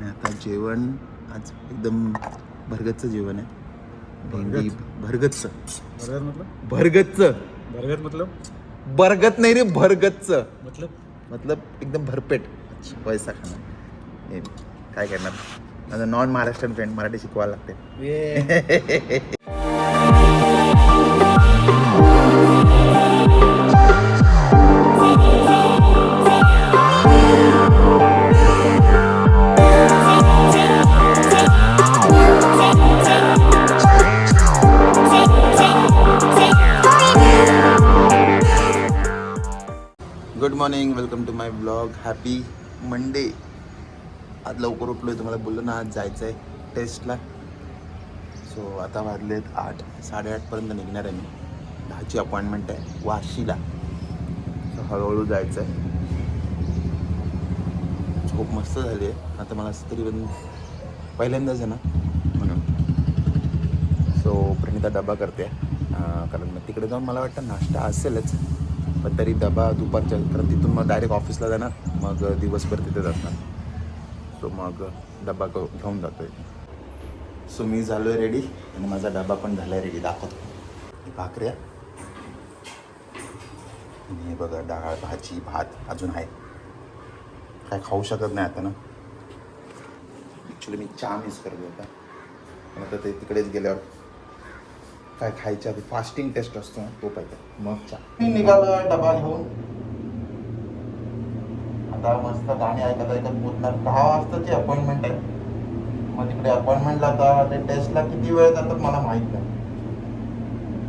आणि आता जेवण आज एकदम भरगतचं जेवण आहे. भेंडी भरगतचं. भरगतचं बरगत नाही रे, भरगतचं मतलब एकदम भरपेट पैसा खाणं. काय करणार, माझा नॉन महाराष्ट्रीयन फ्रेंड मराठी शिकवायला लागते. Good morning, welcome to my blog. Happy Monday. आज लवकर उठलो आहे, तुम्हाला बोललो ना आज जायचं आहे टेस्टला. सो आता वाजलेत 8, 8:30पर्यंत निघणार आहे मी. 10ची अपॉइंटमेंट आहे वाशीला. सो हळूहळू जायचं आहे. खूप मस्त झाली आहे. आता मला असं तरी पण पहिल्यांदाच आहे ना म्हणून. सो प्रणिता डबा करते, कारण मग तिकडे जाऊन मला वाटतं नाश्ता असेलच, पण तरी डबा दुपारच्या, कारण तिथून मग डायरेक्ट ऑफिसला जाणार, मग दिवसभर तिथेच असणार. सो मग डबा घेऊन जातो आहे. सो मी झालो आहे रेडी आणि माझा डबा पण झाला आहे रेडी. दाखवतो. ही भाकऱ्या आणि हे बघा डाळ, भाजी, भात अजून आहे. काय खाऊ शकत नाही आता ना. ॲक्च्युली मी चहा मिस करतो होता, पण आता ते तिकडेच गेल्यावर काय खायच्या आधी फास्टिंग टेस्ट असतो ना, तो पाहिजे मग चहा. मी निघालो डबा घेऊन. आता मस्त गाणी ऐकत पोचणार. 10 वाजताची अपॉइंटमेंट आहे. मग तिकडे अपॉइंटमेंटला आता ते टेस्टला किती वेळ जातात मला माहीत नाही.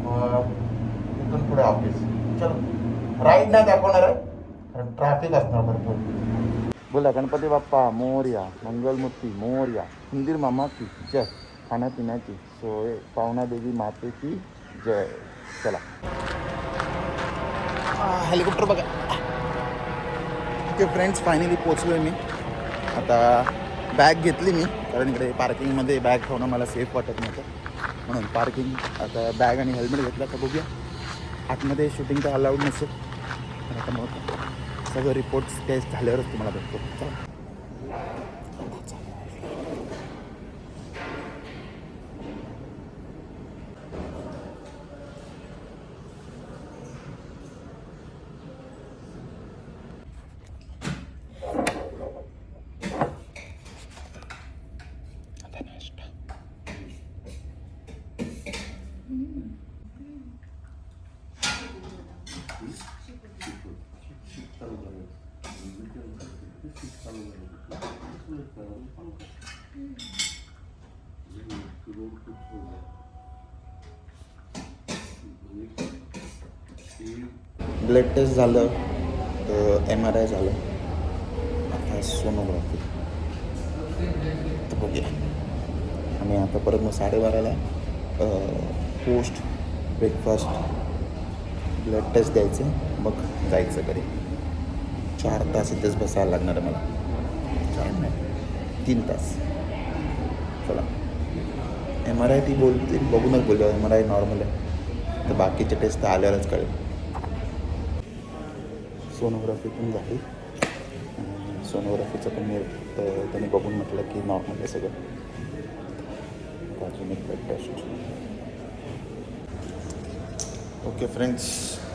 मग तिथून पुढे ऑफिस. चलो, राईड नाही दाखवणार आहे कारण ट्रॅफिक असणार भरपूर. बोला गणपती बाप्पा मोरया, मंगलमूर्ती मोरया, मंदिर मामा की जय, खाण्यापिण्याची सोय, पावना देवी मातेची जय. चला, हेलिकॉप्टर बघा. ओके फ्रेंड्स, फायनली पोचलो आहे मी. आता बॅग घेतली मी, कारण इकडे पार्किंगमध्ये बॅग ठेवणं मला सेफ वाटत नव्हतं, म्हणून पार्किंग. आता बॅग आणि हेल्मेट घेतलं. तर बघूया, आतमध्ये शूटिंग तर अलाउड नसेल. पण आता मग सगळं रिपोर्ट्स टेस्ट झाल्यावरच तुम्हाला भेटतो. चला. ब्लड टेस्ट झालं, MRI झालं, आता सोनोग्राफी. तर बघूया. आणि आता परत मग 12:30ला पोस्ट ब्रेकफास्ट ब्लड टेस्ट द्यायचं, मग जायचं घरी. 4 तास इथेच बसायला लागणार आहे मला. 4 नाही 3 तास. चला, MRI ती बोलते बघूनच बोललो, MRI नॉर्मल आहे. तर बाकीचे टेस्ट तर आल्यावरच कळेल. सोनोग्राफी पण झाली. सोनोग्राफीचं पण मी त्यांनी बघून म्हटलं की नॉर्मल आहे सगळं. अजून एक ब्लड टेस्ट. ओके फ्रेंड्स,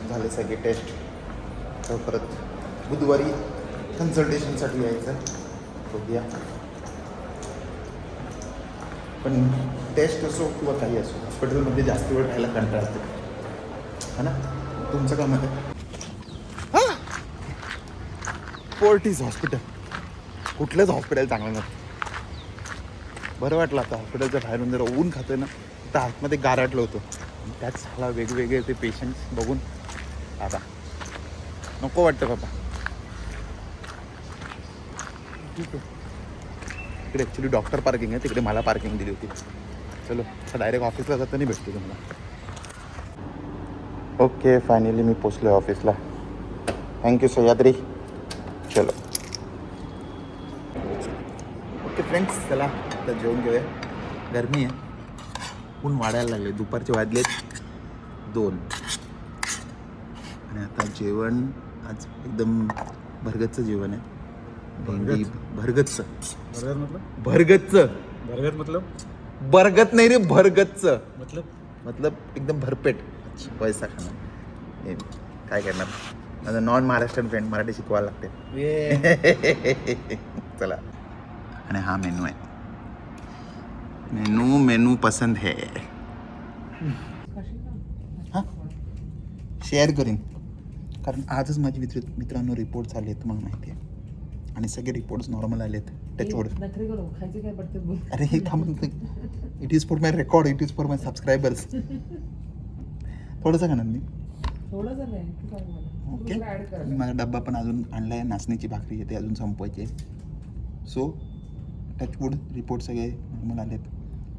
झाले सगळे टेस्ट. तर परत बुधवारी कन्सल्टेशनसाठी यायचं. बघूया. पण टेस्ट असो किंवा काही असो, हॉस्पिटलमध्ये जास्त वेळ राहायला कंटाळा असतो, है ना. तुमचं काय मत आहे? फोर्टीज हॉस्पिटल, कुठलंच हॉस्पिटल चांगलं नसतं. बरं वाटलं आता हॉस्पिटलच्या बाहेरून जरा ऊन खातोय ना, तर आतमध्ये गारटलं होतं. त्याच मला वेगवेगळे ते पेशंट्स बघून आता नको वाटतं बाबा. ठीक आहे, इकडे ॲक्च्युली डॉक्टर पार्किंग आहे, तिकडे मला पार्किंग दिली होती. चलो, आता डायरेक्ट ऑफिसला जाताना भेटतो तुम्हाला. ओके, फायनली मी पोचलो आहे ऑफिसला. थँक्यू सह्याद्री. चलो. ओके फ्रेंड्स, चला आता जेवण घेऊया. गरमी आहे, ऊन वाढायला लागले. दुपारचे वाजलेत 2 आणि आता जेवण आज एकदम भरगतचं जेवण आहे. भेंडी भरगतचं बरगत मतलब भरगच्च. बरगत मतलब बरगत नाही रे, भरगच्च. मतलब मतलब एकदम भरपेट पैसा खाणं. हे काय करणार, माझा नॉन महाराष्ट्रीयन फ्रेंड, मराठी शिकवायला लागते. ये चला. आणि हा मेनू आहे. मेनू पसंद है. हां शेअर करीन, कारण आजच माझे मित्रांनो रिपोर्ट आले आहेत, तुम्हाला माहिती आहे. आणि सगळे रिपोर्ट्स नॉर्मल आले आहेत. टचवूड. खायचे काय पडते बोल. अरे हे थांब, it is for my record, it is for my subscribers. थोडंसं खाणार मी. थोडं झालंय की सांग मला. ओके. दुसरं add कर. माझा डब्बा पण अजून आणला आहे, नाचणीची भाकरी आहे, ते अजून संपवायची आहे. सो टचवूड रिपोर्ट सगळे नॉर्मल आलेत,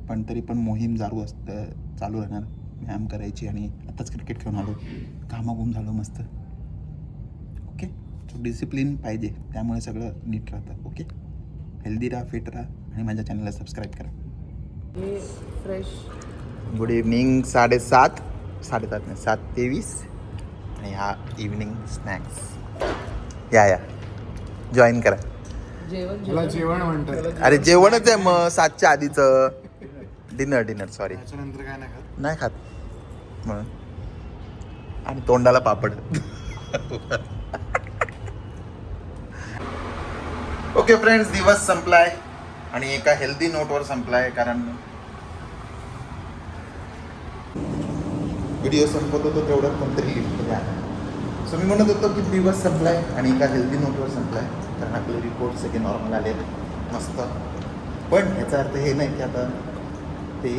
पण तरी पण मोहीम चालू राहणार. व्यायाम करायची. आणि आताच क्रिकेट खेळून आलो, घामाघूम झालो मस्त. ओके. सो डिसिप्लिन पाहिजे, त्यामुळे सगळं नीट राहतं. ओके. हेल्दी राहा, फिट राहा, आणि माझ्या चॅनलला सबस्क्राईब करा. हे फ्रेश. Good evening. 7:30 नाही 7:23. आणि हा इव्हनिंग स्नॅक्स. या जॉईन करा. मला जेवण म्हणतात. अरे जेवणच आहे मग 7च्या आधीचं. Dinner sorry. त्याच्यानंतर काय नाही खात. नाही खात म्हणून. आणि तोंडाला पापड. ओके फ्रेंड्स, दिवस संपलाय आणि एका हेल्दी नोटवर संपलाय, कारण व्हिडिओ संपत होतो तेवढ्यात कोणतरी लिफ्टमध्ये आला. सो मी म्हणत होतो की दिवस संपलाय आणि एका हेल्दी नोटवर संपलाय, कारण आपले रिपोर्ट सगळे नॉर्मल आले मस्त. पण ह्याचा अर्थ हे नाही की आता ते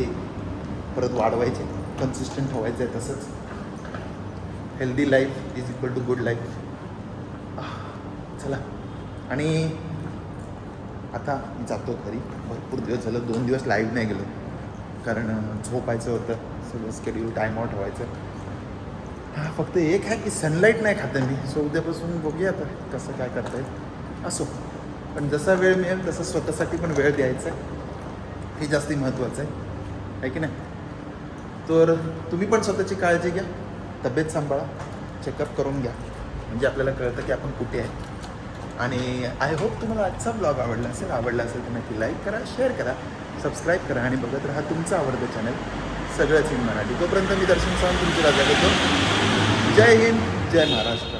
परत वाढवायचे, कन्सिस्टंट व्हायचं आहे. तसंच healthy life is equal to good life. चला. आणि आता मी जातो घरी. भरपूर दिवस झालं, 2 दिवस लाईव्ह नाही गेलो, कारण झोपायचं होतं, सगळं स्केड्यूल टाईम आउट व्हायचं. फक्त एक आहे की सनलाईट नाही खातं मी. सो उद्यापासून बघूया आता कसं काय करता येईल. असो, पण जसा वेळ मिळेल तसं स्वतःसाठी पण वेळ द्यायचा आहे, हे जास्ती महत्त्वाचं आहे की नाही. तर तुम्ही पण स्वतःची काळजी घ्या, तब्येत सांभाळा, चेकअप करून घ्या, म्हणजे आपल्याला कळतं की आपण कुठे आहे. आणि आय होप तुम्हाला आजचा ब्लॉग आवडला असेल तर नक्की लाईक करा, शेअर करा, सबस्क्राईब करा आणि बघत राहा तुमचं आवडतं चॅनल सगळंच इन मराठी. तोपर्यंत मी दर्शन सावंत तुमची राजा देतो. जय हिंद, जय महाराष्ट्र.